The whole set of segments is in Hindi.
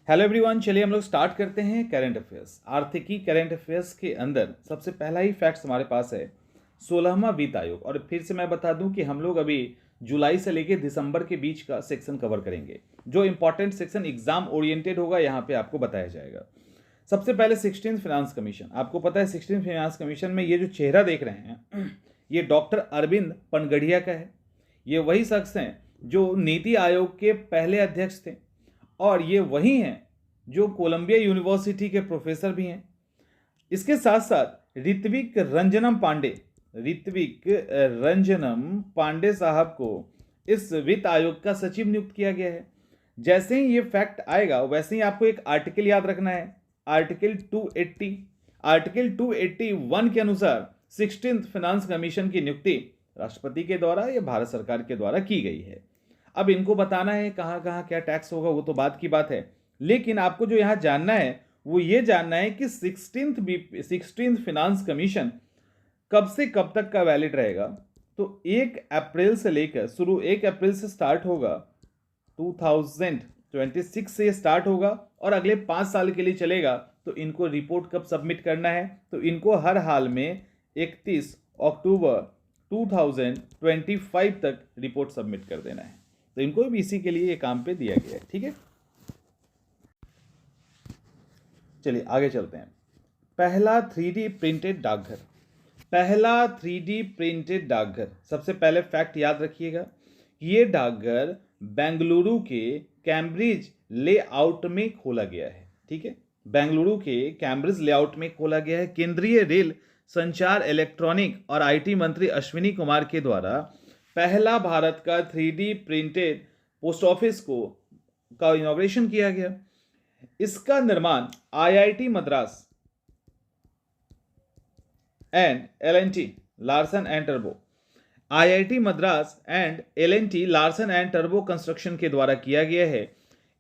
हेलो एवरीवन, चलिए हम लोग स्टार्ट करते हैं करंट अफेयर्स। आर्थिकी करंट अफेयर्स के अंदर सबसे पहला ही फैक्ट्स हमारे पास है 16वां वित्त आयोग। और फिर से मैं बता दूं कि हम लोग अभी जुलाई से लेकर दिसंबर के बीच का सेक्शन कवर करेंगे। जो इंपॉर्टेंट सेक्शन एग्जाम ओरिएंटेड होगा यहाँ पे आपको बताया जाएगा। सबसे पहले 16th फाइनेंस कमीशन। आपको पता है 16th फाइनेंस कमीशन में ये जो चेहरा देख रहे हैं ये डॉक्टर अरविंद पनगढ़िया का है। ये वही शख्स हैं जो नीति आयोग के पहले अध्यक्ष थे और ये वही हैं जो कोलंबिया यूनिवर्सिटी के प्रोफेसर भी हैं। इसके साथ साथ ऋत्विक रंजनम पांडे साहब को इस वित्त आयोग का सचिव नियुक्त किया गया है। जैसे ही ये फैक्ट आएगा वैसे ही आपको एक आर्टिकल याद रखना है, आर्टिकल 280। आर्टिकल 281 के अनुसार 16th फाइनेंस कमीशन की नियुक्ति राष्ट्रपति के द्वारा या भारत सरकार के द्वारा की गई है। अब इनको बताना है कहाँ कहाँ क्या टैक्स होगा, वो तो बाद की बात है, लेकिन आपको जो यहाँ जानना है वो ये जानना है कि 16th फाइनेंस कमीशन कब से कब तक का वैलिड रहेगा। तो 1 अप्रैल से लेकर शुरू 1 अप्रैल से स्टार्ट होगा, 2026 से स्टार्ट होगा और अगले 5 साल के लिए चलेगा। तो इनको रिपोर्ट कब सबमिट करना है, तो इनको हर हाल में 31 अक्टूबर 2025 तक रिपोर्ट सबमिट कर देना है। तो इनको भी इसी के लिए ये काम पे दिया गया है। ठीक है, चलिए आगे चलते हैं। पहला 3D प्रिंटेड डाकघर। पहला 3D प्रिंटेड डाकघर, सबसे पहले फैक्ट याद रखिएगा, ये डाकघर बेंगलुरु के कैम्ब्रिज लेआउट में खोला गया है। ठीक है, बेंगलुरु के कैम्ब्रिज लेआउट में खोला गया है। केंद्रीय रेल संचार, इलेक्ट्रॉनिक और आईटी मंत्री अश्विनी कुमार के द्वारा पहला भारत का 3D प्रिंटेड पोस्ट ऑफिस का इनॉग्रेशन किया गया। इसका निर्माण IIT Madras and L&T Larsen and turbo, IIT Madras and L&T Larsen and turbo construction के द्वारा किया गया है।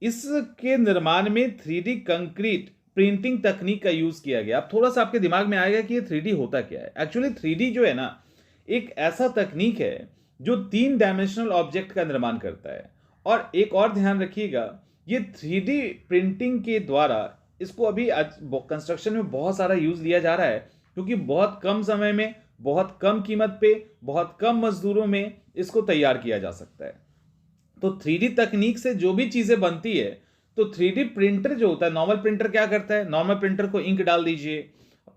इसके निर्माण में 3D कंक्रीट प्रिंटिंग तकनीक का यूज किया गया। अब थोड़ा सा आपके दिमाग में आएगा कि ये 3D होता क्या है। एक्चुअली 3D जो है ना, एक ऐसा तकनीक है जो 3 डायमेंशनल ऑब्जेक्ट का निर्माण करता है। और एक और ध्यान रखिएगा, ये 3D प्रिंटिंग के द्वारा इसको अभी कंस्ट्रक्शन में बहुत सारा यूज लिया जा रहा है, क्योंकि बहुत कम समय में, बहुत कम कीमत पे, बहुत कम मजदूरों में इसको तैयार किया जा सकता है। तो 3D तकनीक से जो भी चीजें बनती है, तो 3D प्रिंटर जो होता है, नॉर्मल प्रिंटर क्या करता है, नॉर्मल प्रिंटर को इंक डाल दीजिए,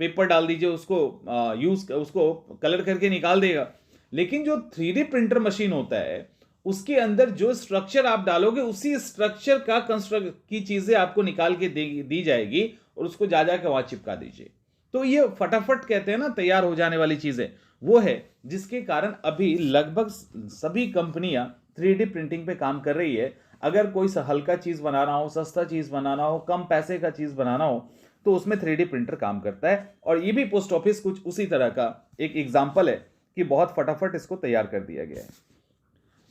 पेपर डाल दीजिए, उसको कलर करके निकाल देगा। लेकिन जो 3D प्रिंटर मशीन होता है, उसके अंदर जो स्ट्रक्चर आप डालोगे उसी स्ट्रक्चर का कंस्ट्रक्ट की चीजें आपको निकाल के दी जाएगी और उसको जा के वहां चिपका दीजिए। तो ये फटाफट कहते हैं ना, तैयार हो जाने वाली चीजें, वो है जिसके कारण अभी लगभग सभी कंपनियां 3D प्रिंटिंग पे काम कर रही है। अगर कोई हल्का चीज बनाना हो, सस्ता चीज बनाना हो, कम पैसे का चीज बनाना हो, तो उसमें 3D प्रिंटर काम करता है। और ये भी पोस्ट ऑफिस कुछ उसी तरह का एक एग्जाम्पल है कि बहुत फटाफट इसको तैयार कर दिया गया है।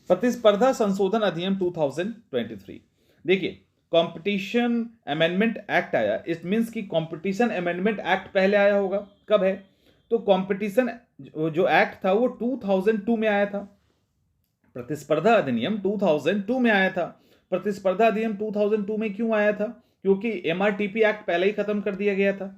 प्रतिस्पर्धा संशोधन अधिनियम 2023। देखिए, कंपटीशन अमेंडमेंट एक्ट आया। इट मींस कि कंपटीशन अमेंडमेंट एक्ट पहले आया होगा। कब है, तो कंपटीशन जो एक्ट था वो 2002 में आया था। प्रतिस्पर्धा अधिनियम 2002 में आया था। प्रतिस्पर्धा अधिनियम 2002 में क्यों आया था, क्योंकि MRTP एक्ट पहले ही खत्म कर दिया गया था।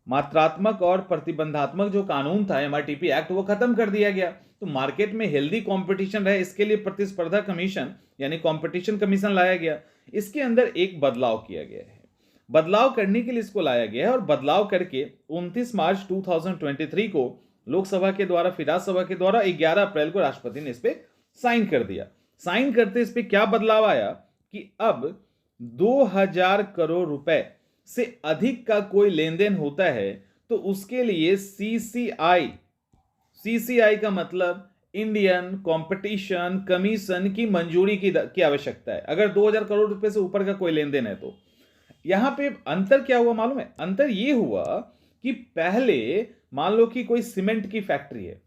मात्रात्मक और प्रतिबंधात्मक जो कानून था MRTP एक्ट, वो खत्म कर दिया गया। तो मार्केट में हेल्दी कंपटीशन रहे, इसके लिए प्रतिस्पर्धा कमीशन यानी कंपटीशन कमीशन लाया गया। इसके अंदर एक बदलाव किया गया है। बदलाव करने के लिए इसको लाया गया है और बदलाव करके 29 मार्च 2023 को लोकसभा के द्वारा, फिर राज्यसभा के द्वारा 11 अप्रैल को राष्ट्रपति ने इस पे साइन कर दिया। साइन करते इस पे क्या बदलाव आया कि अब 2000 करोड़ रुपए से अधिक का कोई लेन देन होता है तो उसके लिए CCI का मतलब इंडियन कंपटीशन कमीशन की मंजूरी की आवश्यकता है, अगर 2000 करोड़ रुपए से ऊपर का कोई लेन देन है तो। यहां पे अंतर क्या हुआ मालूम है? अंतर ये हुआ कि पहले मान लो कि कोई सीमेंट की फैक्ट्री है,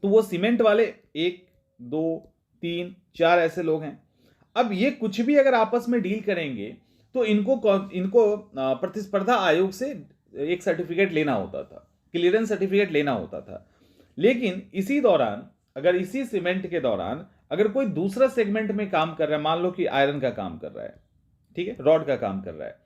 तो वो सीमेंट वाले 1 2 3 4 ऐसे लोग हैं। अब ये कुछ भी अगर आपस में डील करेंगे तो इनको प्रतिस्पर्धा आयोग से एक सर्टिफिकेट लेना होता था, क्लियरेंस सर्टिफिकेट लेना होता था। लेकिन इसी दौरान, अगर इसी सीमेंट के दौरान अगर कोई दूसरा सेगमेंट में काम कर रहा है, मान लो कि आयरन का काम कर रहा है, ठीक है, रॉड का काम कर रहा है,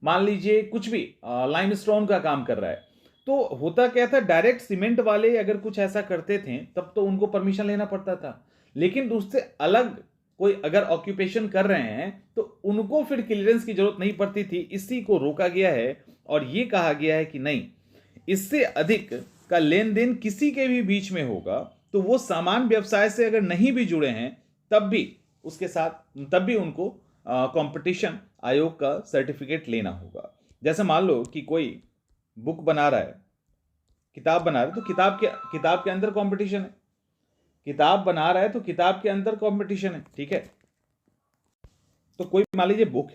मान लीजिए कुछ भी लाइमस्टोन का काम कर रहा है, तो होता क्या था, डायरेक्ट सीमेंट वाले अगर कुछ ऐसा करते थे तब तो उनको परमिशन लेना पड़ता था, लेकिन उससे अलग कोई अगर ऑक्यूपेशन कर रहे हैं तो उनको फिर क्लियरेंस की जरूरत नहीं पड़ती थी। इसी को रोका गया है और ये कहा गया है कि नहीं, इससे अधिक का लेन देन किसी के भी बीच में होगा तो वो सामान व्यवसाय से अगर नहीं भी जुड़े हैं तब भी उसके साथ तब भी उनको कंपटीशन आयोग का सर्टिफिकेट लेना होगा। जैसे मान लो कि कोई बुक बना रहा है, किताब बना रहा है, तो किताब के अंदर कंपटीशन है, किताब बना रहा है तो किताब के अंदर कंपटीशन है, ठीक है। तो कोई मान लीजिए बुक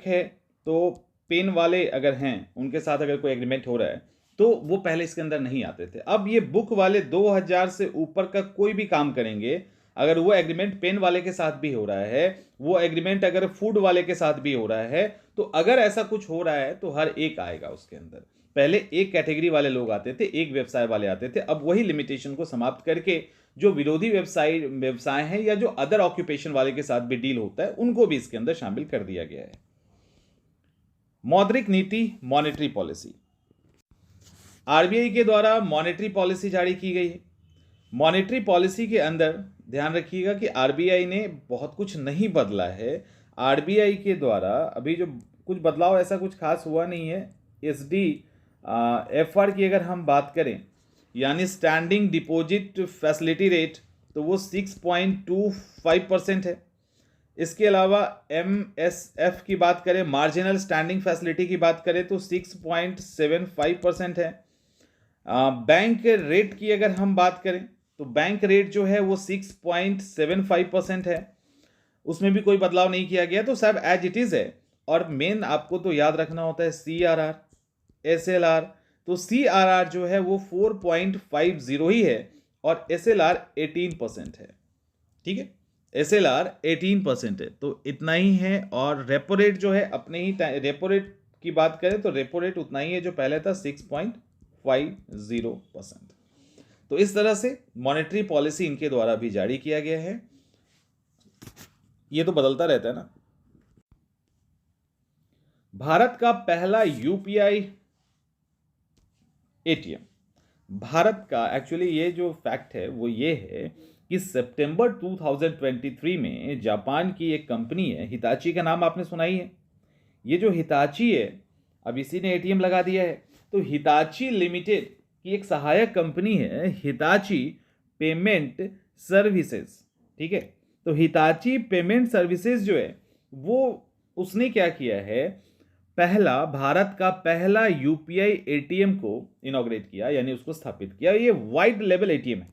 है तो पेन वाले अगर हैं उनके साथ अगर कोई एग्रीमेंट हो रहा है तो वो पहले इसके अंदर नहीं आते थे। अब ये बुक वाले 2000 से ऊपर का कोई भी काम करेंगे, अगर वो एग्रीमेंट पेन वाले के साथ भी हो रहा है, वो एग्रीमेंट अगर फूड वाले के साथ भी हो रहा है, तो अगर ऐसा कुछ हो रहा है तो हर एक आएगा उसके अंदर। पहले एक कैटेगरी वाले लोग आते थे, एक व्यवसाय वाले आते थे, अब वही लिमिटेशन को समाप्त करके जो विरोधी व्यवसाय हैं या जो अदर ऑक्यूपेशन वाले के साथ भी डील होता है उनको भी इसके अंदर शामिल कर दिया गया है। मौद्रिक नीति, मॉनेटरी पॉलिसी, आरबीआई के द्वारा मॉनेटरी पॉलिसी जारी की गई है। मॉनेटरी पॉलिसी के अंदर ध्यान रखिएगा कि आरबीआई ने बहुत कुछ नहीं बदला है। आरबीआई के द्वारा अभी जो कुछ बदलाव ऐसा कुछ खास हुआ नहीं है। एसडी एफआर की अगर हम बात करें यानी स्टैंडिंग डिपॉजिट फैसिलिटी रेट, तो वो 6.25% है। इसके अलावा एमएसएफ की बात करें, मार्जिनल स्टैंडिंग फैसिलिटी की बात करें तो 6.75% है। बैंक रेट की अगर हम बात करें तो बैंक रेट जो है वो 6.75% है, उसमें भी कोई बदलाव नहीं किया गया, तो सब एज इट इज है। और मेन आपको तो याद रखना होता है सीआरआर, एसएलआर, तो सीआरआर जो है वो 4.50 ही है और एसएलआर 18% है, ठीक है, एसएलआर 18% है, तो इतना ही है। और रेपो रेट जो है अपने ही रेपो रेट की बात करें तो रेपो रेट उतना ही है जो पहले था 6.50%। तो इस तरह से मॉनेटरी पॉलिसी इनके द्वारा भी जारी किया गया है। ये तो बदलता रहता है ना। भारत का पहला यूपीआई एटीएम, भारत का एक्चुअली ये जो फैक्ट है वो ये है कि सितंबर 2023 में जापान की एक कंपनी है, हिताची का नाम आपने सुना ही है। ये जो हिताची है अब इसी ने एटीएम लगा दिया है। तो हिताची लिमिटेड की एक सहायक कंपनी है हिताची पेमेंट सर्विसेज, ठीक है। तो हिताची पेमेंट सर्विसेज जो है वो उसने क्या किया है, भारत का पहला यूपीआई एटीएम को इनॉग्रेट किया, यानी उसको स्थापित किया। ये वाइट लेबल एटीएम है,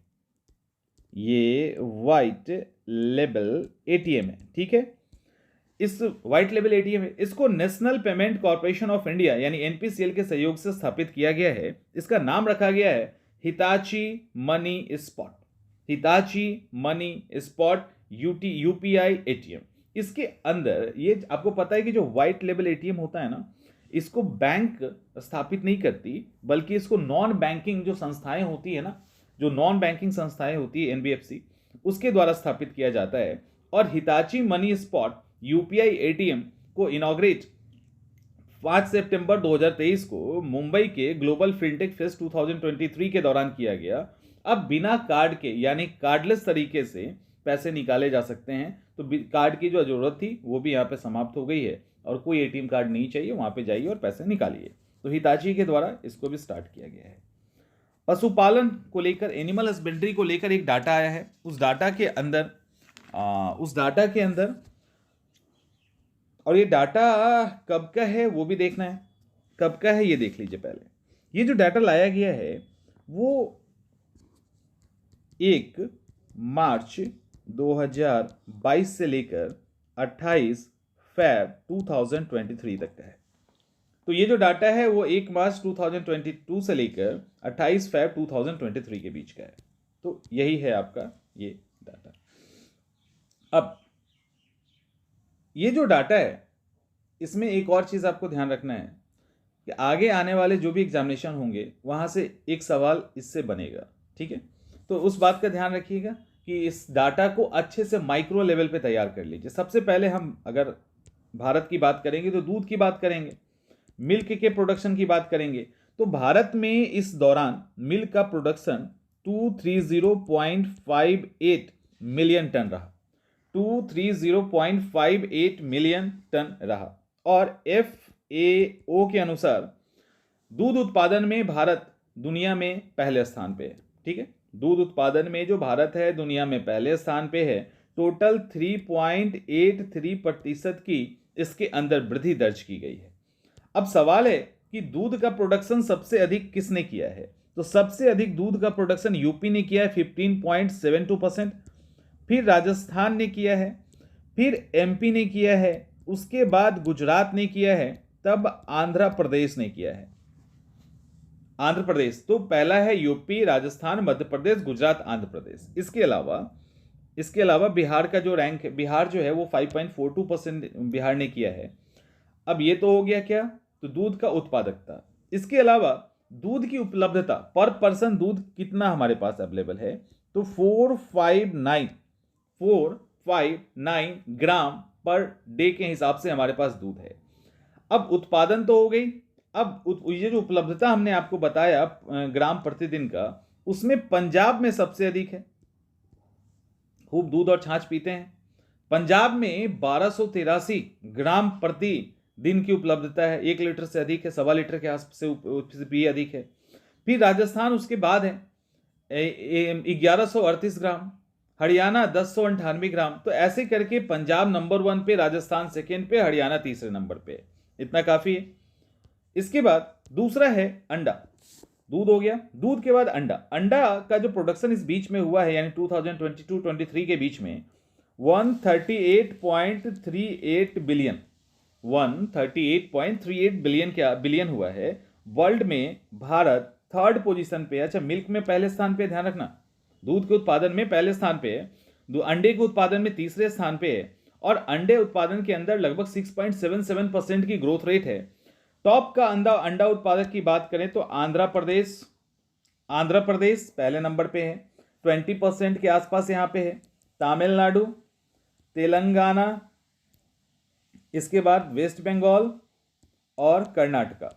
ये वाइट लेबल एटीएम है, ठीक है। इस वाइट लेबल एटीएम है, इसको national payment corporation of India यानी एनपीसीएल के सहयोग से स्थापित किया गया है। इसका नाम रखा गया है Hitachi money spot, Hitachi money spot UPI ATM. इसके अंदर ये आपको पता है कि जो व्हाइट लेबल एटीएम होता है ना, इसको बैंक स्थापित नहीं करती, बल्कि इसको नॉन बैंकिंग जो संस्थाएं होती है ना, जो नॉन बैंकिंग संस्थाएं होती है एनबीएफसी, उसके द्वारा स्थापित किया जाता है। और Hitachi money spot UPI ATM को इनॉग्रेट 5 सितंबर 2023 को मुंबई के ग्लोबल फिनटेक फेस्ट 2023 के दौरान किया गया। अब बिना कार्ड के यानी कार्डलेस तरीके से पैसे निकाले जा सकते हैं। तो कार्ड की जो जरूरत थी वो भी यहाँ पे समाप्त हो गई है और कोई एटीएम कार्ड नहीं चाहिए, वहाँ पे जाइए और पैसे निकालिए। तो हिताची के द्वारा इसको भी स्टार्ट किया गया है। पशुपालन को लेकर, एनिमल हस्बेंड्री को लेकर एक डाटा आया है। उस डाटा के अंदर और ये डाटा कब का है वो भी देखना है, कब का है ये देख लीजिए पहले। ये जो डाटा लाया गया है वो 1 मार्च 2022 से लेकर 28 फरवरी 2023 तक का है। तो ये जो डाटा है वो 1 मार्च 2022 से लेकर 28 फरवरी 2023 के बीच का है। तो यही है आपका ये डाटा। अब ये जो डाटा है इसमें एक और चीज़ आपको ध्यान रखना है कि आगे आने वाले जो भी एग्जामिनेशन होंगे वहाँ से एक सवाल इससे बनेगा, ठीक है। तो उस बात का ध्यान रखिएगा कि इस डाटा को अच्छे से माइक्रो लेवल पे तैयार कर लीजिए। सबसे पहले हम अगर भारत की बात करेंगे तो दूध की बात करेंगे, मिल्क के प्रोडक्शन की बात करेंगे तो भारत में इस दौरान मिल्क का प्रोडक्शन 230.58 मिलियन टन रहा, 230.58 मिलियन टन रहा। और FAO के अनुसार दूध उत्पादन में भारत दुनिया में पहले स्थान पे है। ठीक है, दूध उत्पादन में जो भारत है दुनिया में पहले स्थान पे है। टोटल 3.83% की इसके अंदर वृद्धि दर्ज की गई है। अब सवाल है कि दूध का प्रोडक्शन सबसे अधिक किसने किया है? तो सबसे अधिक दूध का प्रोडक्शन यूपी ने किया है 15.72%, फिर राजस्थान ने किया है, फिर MP ने किया है, उसके बाद गुजरात ने किया है, तब आंध्र प्रदेश ने किया है। आंध्र प्रदेश तो पहला है, यूपी, राजस्थान, मध्य प्रदेश, गुजरात, आंध्र प्रदेश। इसके अलावा बिहार का जो रैंक है, बिहार जो है वो 5.42% बिहार ने किया है। अब ये तो हो गया क्या? तो दूध का उत्पादकता। इसके अलावा दूध की उपलब्धता, पर पर्सन दूध कितना हमारे पास अवेलेबल है? तो 459 ग्राम पर डे के हिसाब से हमारे पास दूध है। अब उत्पादन तो हो गई, अब ये जो उपलब्धता हमने आपको बताया ग्राम प्रतिदिन का, उसमें पंजाब में सबसे अधिक है, खूब दूध और छाछ पीते हैं। पंजाब में 1283 ग्राम प्रति दिन की उपलब्धता है, 1 लीटर से अधिक है, 1.25 लीटर के आसपास से भी अधिक है। फिर राजस्थान उसके बाद है 1138 ग्राम, हरियाणा 1098 ग्राम। तो ऐसे करके पंजाब नंबर 1 पे, राजस्थान सेकेंड पे, हरियाणा तीसरे नंबर पे। इतना काफी है। इसके बाद दूसरा है अंडा। दूध हो गया, दूध के बाद अंडा। अंडा का जो प्रोडक्शन इस बीच में हुआ है, यानी 2022-23 के बीच में 138.38 बिलियन 138.38 बिलियन हुआ है। वर्ल्ड में भारत थर्ड पोजीशन पे है। अच्छा, मिल्क में पहले स्थान पे, ध्यान रखना, दूध के उत्पादन में पहले स्थान पे है, अंडे के उत्पादन में तीसरे स्थान पे है, और अंडे उत्पादन के अंदर लगभग 6.77% की ग्रोथ रेट है। टॉप का अंडा उत्पादक की बात करें तो आंध्र प्रदेश पहले नंबर पे है, 20% के आसपास यहाँ पे है। तमिलनाडु, तेलंगाना, इसके बाद वेस्ट बंगाल और कर्नाटका।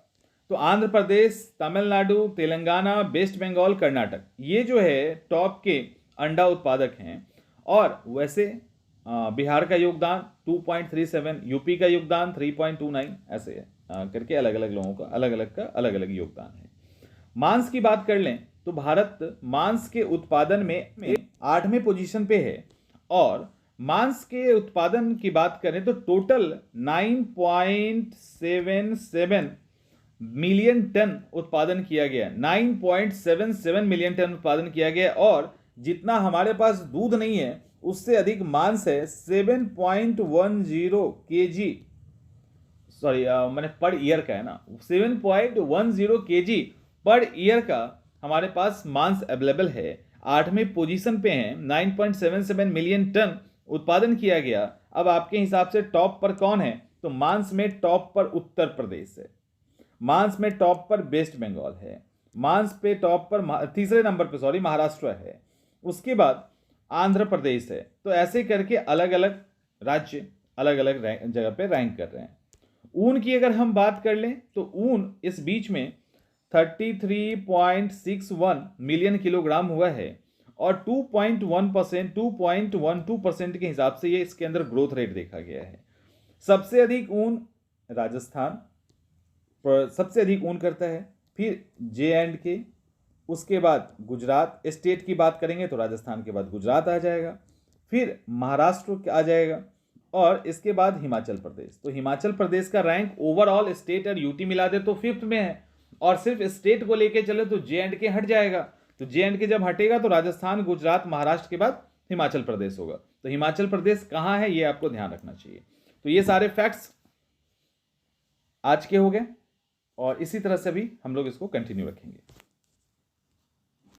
तो आंध्र प्रदेश, तमिलनाडु, तेलंगाना, वेस्ट बंगाल, कर्नाटक, ये जो है टॉप के अंडा उत्पादक हैं। और वैसे बिहार का योगदान 2.37, यूपी का योगदान 3.29, ऐसे करके अलग अलग लोगों का अलग अलग योगदान है। मांस की बात कर लें तो भारत मांस के उत्पादन में 8वें पोजीशन पे है। और मांस के उत्पादन की बात करें तो टोटल 9.77 मिलियन टन उत्पादन किया गया, 9.77 मिलियन टन उत्पादन किया गया। और जितना हमारे पास दूध नहीं है उससे अधिक मांस है, 7.10 kg, सॉरी मैंने पर ईयर का है ना, 7.10 kg पर ईयर का हमारे पास मांस अवेलेबल है। 8वें पोजीशन पे हैं, 9.77 मिलियन टन उत्पादन किया गया। अब आपके हिसाब से टॉप पर कौन है? तो मांस में टॉप पर उत्तर प्रदेश है, मांस में टॉप पर वेस्ट बंगाल है, मांस पे टॉप पर तीसरे नंबर पे महाराष्ट्र है, उसके बाद आंध्र प्रदेश है। तो ऐसे करके अलग अलग राज्य अलग अलग जगह पे रैंक कर रहे हैं। ऊन की अगर हम बात कर लें तो ऊन इस बीच में 33.61 मिलियन किलोग्राम हुआ है, और 2.12% के हिसाब से ये इसके अंदर ग्रोथ रेट देखा गया है। सबसे अधिक ऊन राजस्थान सबसे अधिक ऊन करता है, फिर J&K, उसके बाद गुजरात। स्टेट की बात करेंगे तो राजस्थान के बाद गुजरात आ जाएगा, फिर महाराष्ट्र आ जाएगा, और इसके बाद हिमाचल प्रदेश। तो हिमाचल प्रदेश का रैंक ओवरऑल स्टेट और यूटी मिला दे तो 5th में है, और सिर्फ स्टेट को लेके चले तो J&K हट जाएगा। तो J&K जब हटेगा तो राजस्थान, गुजरात, महाराष्ट्र के बाद हिमाचल प्रदेश होगा। तो हिमाचल प्रदेश कहाँ है ये आपको ध्यान रखना चाहिए। तो ये सारे फैक्ट्स आज के हो गए, और इसी तरह से भी हम लोग इसको कंटिन्यू रखेंगे।